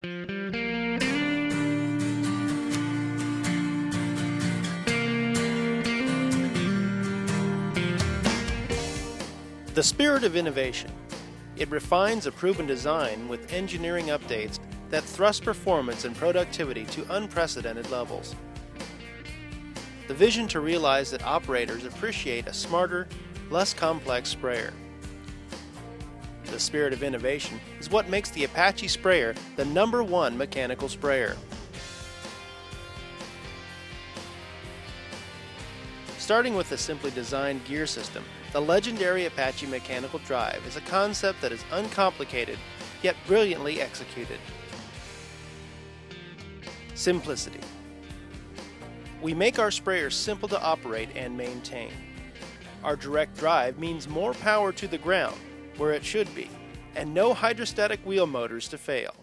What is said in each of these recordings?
The spirit of innovation. It refines a proven design with engineering updates that thrust performance and productivity to unprecedented levels. The vision to realize that operators appreciate a smarter, less complex sprayer. The spirit of innovation is what makes the Apache sprayer the #1 mechanical sprayer. Starting with the simply designed gear system, the legendary Apache mechanical drive is a concept that is uncomplicated yet brilliantly executed. Simplicity. We make our sprayers simple to operate and maintain. Our direct drive means more power to the ground, where it should be, and no hydrostatic wheel motors to fail.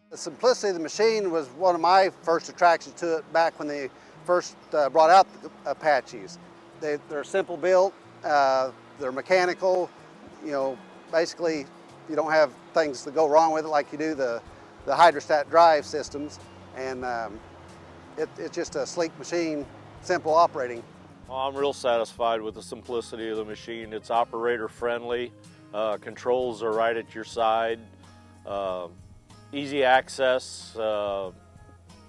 The simplicity of the machine was one of my first attractions to it back when they first brought out the Apaches. They're simple built, they're mechanical, basically you don't have things that go wrong with it like you do the hydrostat drive systems, and it's just a sleek machine, simple operating. Well, I'm real satisfied with the simplicity of the machine. It's operator friendly, controls are right at your side, easy access,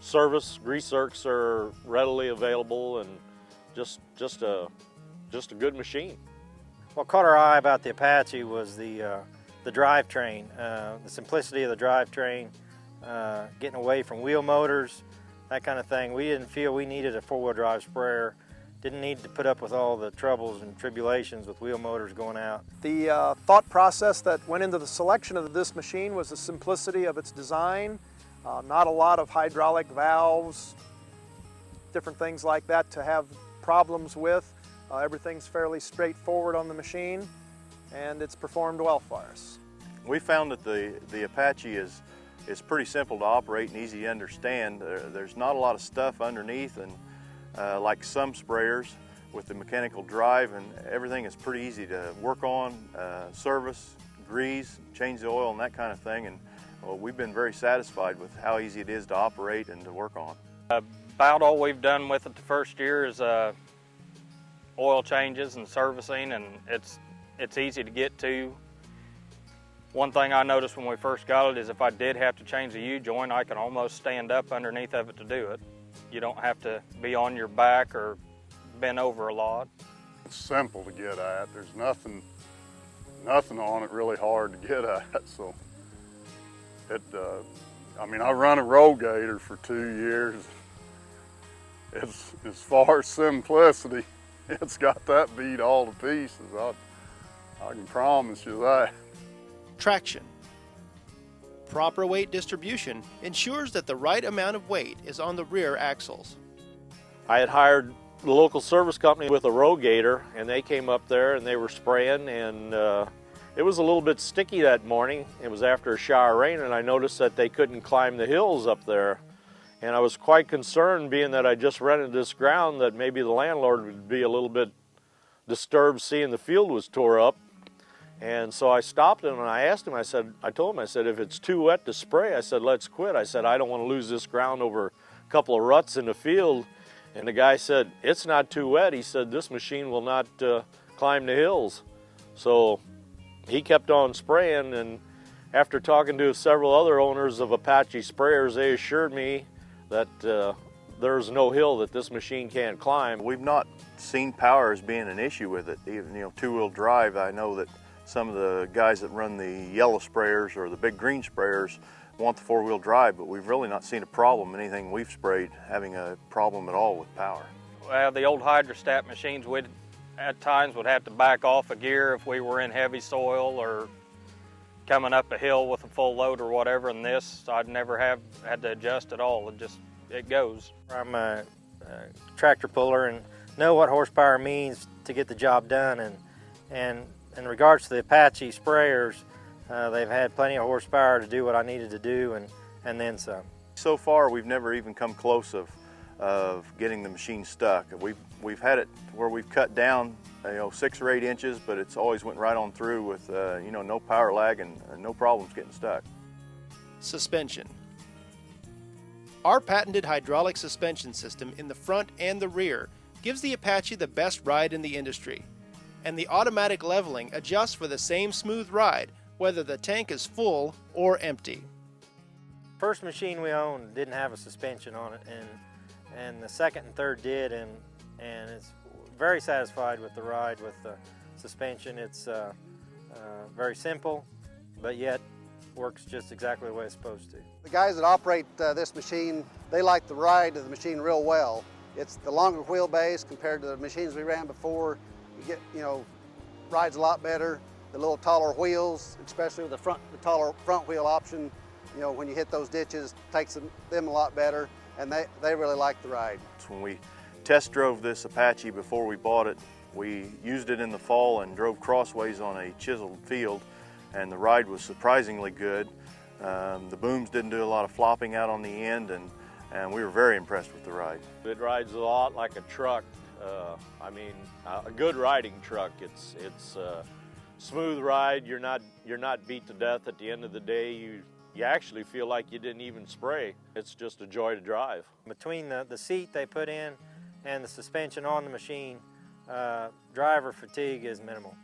service, grease zerks are readily available, and just a good machine. What caught our eye about the Apache was the drivetrain, the simplicity of the drivetrain, getting away from wheel motors, that kind of thing. We didn't feel we needed a four-wheel drive sprayer. Didn't need to put up with all the troubles and tribulations with wheel motors going out. The thought process that went into the selection of this machine was the simplicity of its design. Not a lot of hydraulic valves, different things like that to have problems with. Everything's fairly straightforward on the machine, and it's performed well for us. We found that the Apache is pretty simple to operate and easy to understand. There's not a lot of stuff underneath, and like some sprayers with the mechanical drive, and everything is pretty easy to work on, service, grease, change the oil, and that kind of thing. And we've been very satisfied with how easy it is to operate and to work on. About all we've done with it the first year is oil changes and servicing, and it's easy to get to. One thing I noticed when we first got it is if I did have to change the U-joint, I can almost stand up underneath of it to do it. You don't have to be on your back or bend over a lot. It's simple to get at. There's nothing on it really hard to get at. So I run a roll gator for 2 years. It's, as far as simplicity, it's got that beat all to pieces. I can promise you that. Traction. Proper weight distribution ensures that the right amount of weight is on the rear axles. I had hired the local service company with a rogator, and they came up there and they were spraying, and it was a little bit sticky that morning. It was after a shower of rain, and I noticed that they couldn't climb the hills up there. And I was quite concerned, being that I just rented this ground, that maybe the landlord would be a little bit disturbed seeing the field was tore up. And so I stopped him and I asked him, I told him, if it's too wet to spray, I said, let's quit. I said, I don't want to lose this ground over a couple of ruts in the field. And the guy said, it's not too wet. He said, this machine will not climb the hills. So he kept on spraying, and after talking to several other owners of Apache sprayers, they assured me that there's no hill that this machine can't climb. We've not seen power as being an issue with it. Even two-wheel drive, I know that some of the guys that run the yellow sprayers or the big green sprayers want the four-wheel drive, but we've really not seen a problem, anything we've sprayed, having a problem at all with power. Well, the old hydrostat machines, at times would have to back off a gear if we were in heavy soil or coming up a hill with a full load or whatever, and this I'd never have had to adjust at all. It goes. I'm a tractor puller and know what horsepower means to get the job done, and in regards to the Apache sprayers, they've had plenty of horsepower to do what I needed to do, and then some. So far, we've never even come close of getting the machine stuck. We've had it where we've cut down 6 or 8 inches, but it's always went right on through with no power lag and no problems getting stuck. Suspension. Our patented hydraulic suspension system in the front and the rear gives the Apache the best ride in the industry, and the automatic leveling adjusts for the same smooth ride whether the tank is full or empty. First machine we owned didn't have a suspension on it, and the second and third did, and it's very satisfied with the ride with the suspension. It's very simple, but yet works just exactly the way it's supposed to. The guys that operate this machine, they like the ride of the machine real well. It's the longer wheelbase compared to the machines we ran before. You get, rides a lot better. The little taller wheels, especially with the taller front wheel option, when you hit those ditches, takes them a lot better, and they really like the ride. When we test drove this Apache before we bought it, we used it in the fall and drove crossways on a chiseled field, and the ride was surprisingly good. The booms didn't do a lot of flopping out on the end, and we were very impressed with the ride. It rides a lot like a truck. A good riding truck. It's a smooth ride. You're not beat to death at the end of the day. You actually feel like you didn't even spray. It's just a joy to drive. Between the seat they put in and the suspension on the machine, driver fatigue is minimal.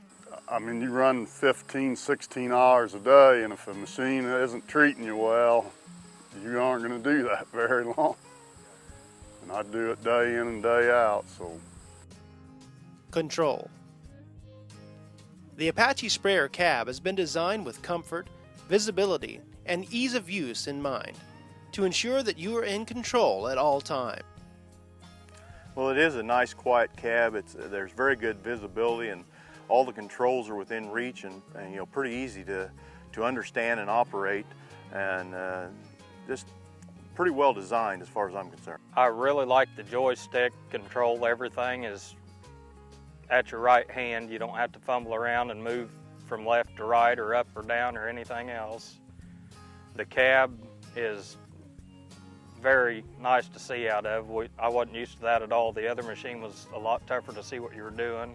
You run 15, 16 hours a day, and if a machine isn't treating you well, you aren't going to do that very long. And I do it day in and day out, so. Control. The Apache sprayer cab has been designed with comfort, visibility, and ease of use in mind to ensure that you are in control at all times. Well, it is a nice quiet cab. There's very good visibility, and all the controls are within reach and pretty easy to understand and operate, and just pretty well designed as far as I'm concerned. I really like the joystick control. Everything is at your right hand. You don't have to fumble around and move from left to right or up or down or anything else. The cab is very nice to see out of. I wasn't used to that at all. The other machine was a lot tougher to see what you were doing.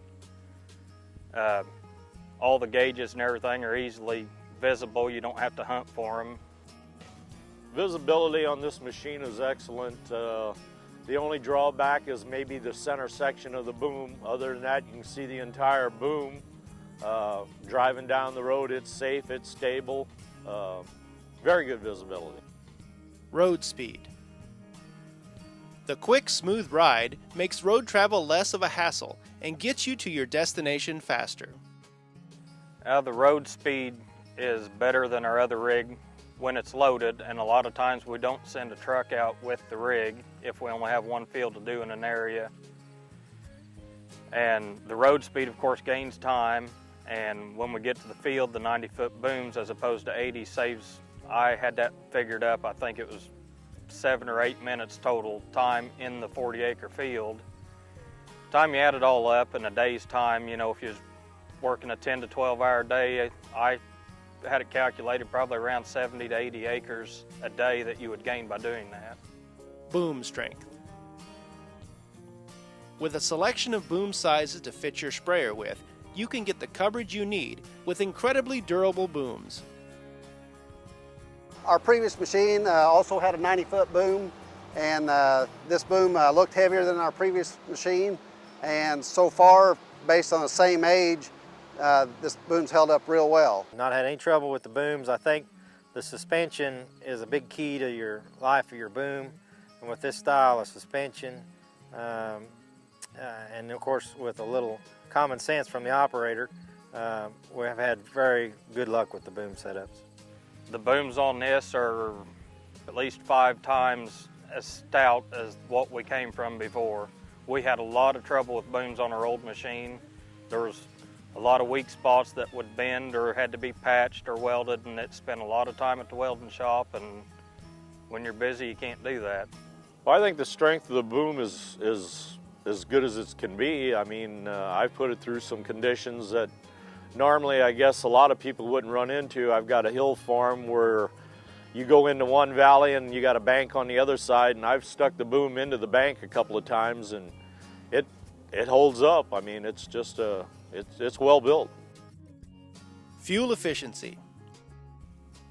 All the gauges and everything are easily visible. You don't have to hunt for them. Visibility on this machine is excellent. The only drawback is maybe the center section of the boom. Other than that, you can see the entire boom. Driving down the road, it's safe, it's stable. Very good visibility. Road speed. The quick, smooth ride makes road travel less of a hassle and gets you to your destination faster. The road speed is better than our other rig when it's loaded, and a lot of times we don't send a truck out with the rig if we only have one field to do in an area. And the road speed, of course, gains time, and when we get to the field, the 90-foot booms as opposed to 80 saves. I had that figured up. I think it was 7 or 8 minutes total time in the 40-acre field. Time you add it all up in a day's time, if you was working a 10 to 12-hour day, I had it calculated probably around 70 to 80 acres a day that you would gain by doing that. Boom strength. With a selection of boom sizes to fit your sprayer with, you can get the coverage you need with incredibly durable booms. Our previous machine also had a 90-foot boom, and this boom looked heavier than our previous machine, and so far, based on the same age, this boom's held up real well. Not had any trouble with the booms. I think the suspension is a big key to your life of your boom, and with this style of suspension, and of course with a little common sense from the operator, we have had very good luck with the boom setups. The booms on this are at least 5 times as stout as what we came from before. We had a lot of trouble with booms on our old machine. There was a lot of weak spots that would bend or had to be patched or welded, and it spent a lot of time at the welding shop, and when you're busy you can't do that. Well, I think the strength of the boom is as good as it can be. I've put it through some conditions that normally I guess a lot of people wouldn't run into. I've got a hill farm where you go into one valley and you got a bank on the other side, and I've stuck the boom into the bank a couple of times, and it holds up. It's just it's well built. Fuel efficiency.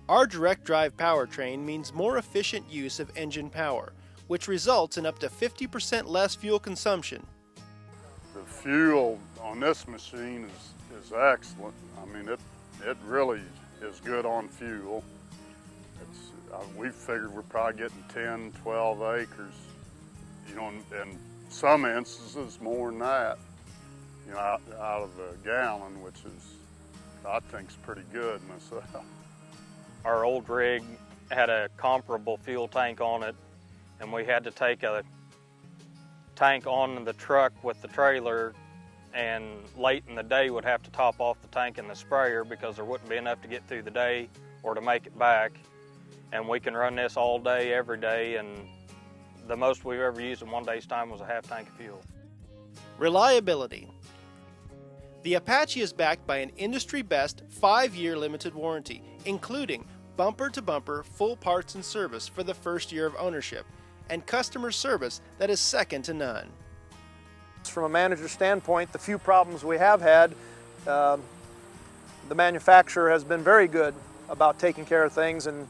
Our direct drive powertrain means more efficient use of engine power, which results in up to 50% less fuel consumption. The fuel on this machine is excellent. I mean, it really is good on fuel. We figured we're probably getting 10, 12 acres, you know, in some instances more than that, you know, out of a gallon, which is, I think, is pretty good myself. Our old rig had a comparable fuel tank on it, and we had to take a tank on the truck with the trailer, and late in the day would have to top off the tank in the sprayer because there wouldn't be enough to get through the day or to make it back. And we can run this all day, every day, and the most we've ever used in one day's time was a half tank of fuel. Reliability. The Apache is backed by an industry-best 5-year limited warranty, including bumper-to-bumper full parts and service for the first year of ownership, and customer service that is second to none. From a manager standpoint, the few problems we have had, the manufacturer has been very good about taking care of things, and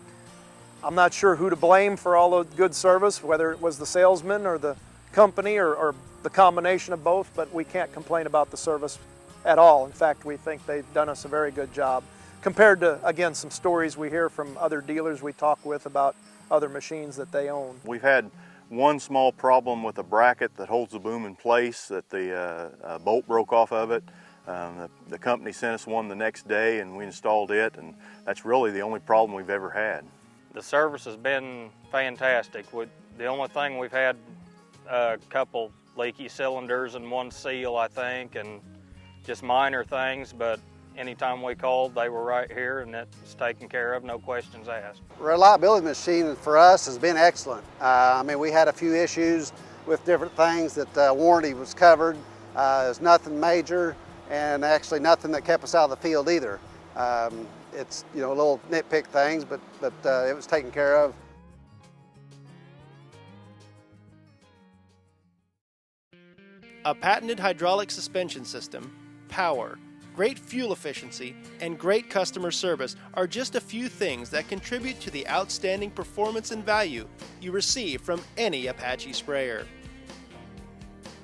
I'm not sure who to blame for all the good service, whether it was the salesman or the company or the combination of both, but we can't complain about the service at all. In fact, we think they've done us a very good job compared to, again, some stories we hear from other dealers we talk with about other machines that they own. We've had one small problem with a bracket that holds the boom in place, that the bolt broke off of it. The company sent us one the next day and we installed it, and that's really the only problem we've ever had. The service has been fantastic. The only thing we've had a couple leaky cylinders and one seal, I think, and just minor things, but anytime we called, they were right here and it was taken care of, no questions asked. Reliability machine for us has been excellent. I mean, we had a few issues with different things that warranty was covered. There's nothing major and actually nothing that kept us out of the field either. It's, you know, little nitpick things, but it was taken care of. A patented hydraulic suspension system, power, great fuel efficiency, and great customer service are just a few things that contribute to the outstanding performance and value you receive from any Apache sprayer.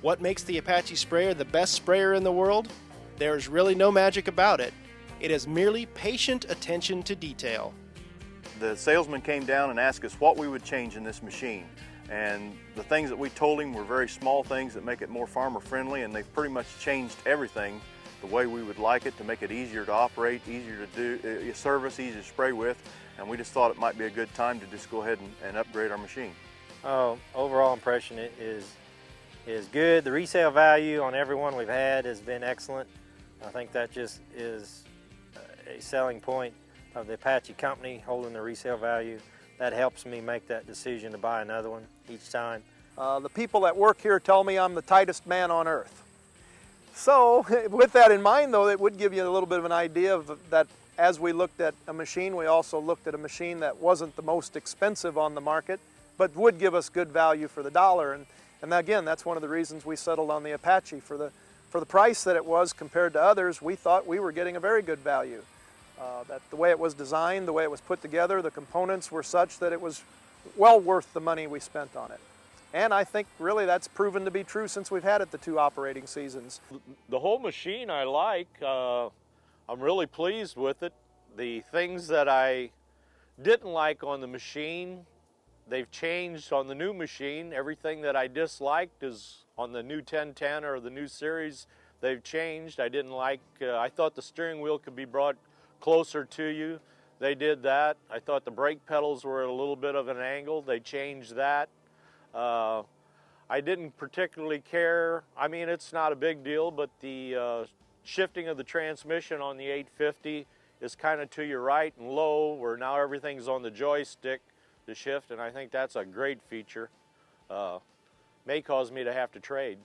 What makes the Apache sprayer the best sprayer in the world? There's really no magic about it. It is merely patient attention to detail. The salesman came down and asked us what we would change in this machine. And the things that we told him were very small things that make it more farmer friendly, and they've pretty much changed everything the way we would like it to make it easier to operate, easier to do service, easier to spray with, and we just thought it might be a good time to just go ahead and upgrade our machine. Overall impression is good. The resale value on every one we've had has been excellent. I think that just is a selling point of the Apache company, holding the resale value. That helps me make that decision to buy another one each time. The people that work here tell me I'm the tightest man on earth. So with that in mind, though, it would give you a little bit of an idea of that. As we looked at a machine, we also looked at a machine that wasn't the most expensive on the market, but would give us good value for the dollar. And again, that's one of the reasons we settled on the Apache. For the price that it was compared to others, we thought we were getting a very good value. That the way it was designed, the way it was put together, the components were such that it was well worth the money we spent on it. And I think really that's proven to be true since we've had it the 2 operating seasons. The whole machine I like. I'm really pleased with it. The things that I didn't like on the machine, they've changed on the new machine. Everything that I disliked is on the new 1010 or the new series, they've changed. I didn't like, I thought the steering wheel could be brought closer to you. They did that. I thought the brake pedals were at a little bit of an angle. They changed that. I didn't particularly care. I mean, it's not a big deal, but the shifting of the transmission on the 850 is kind of to your right and low, where now everything's on the joystick to shift, and I think that's a great feature. May cause me to have to trade.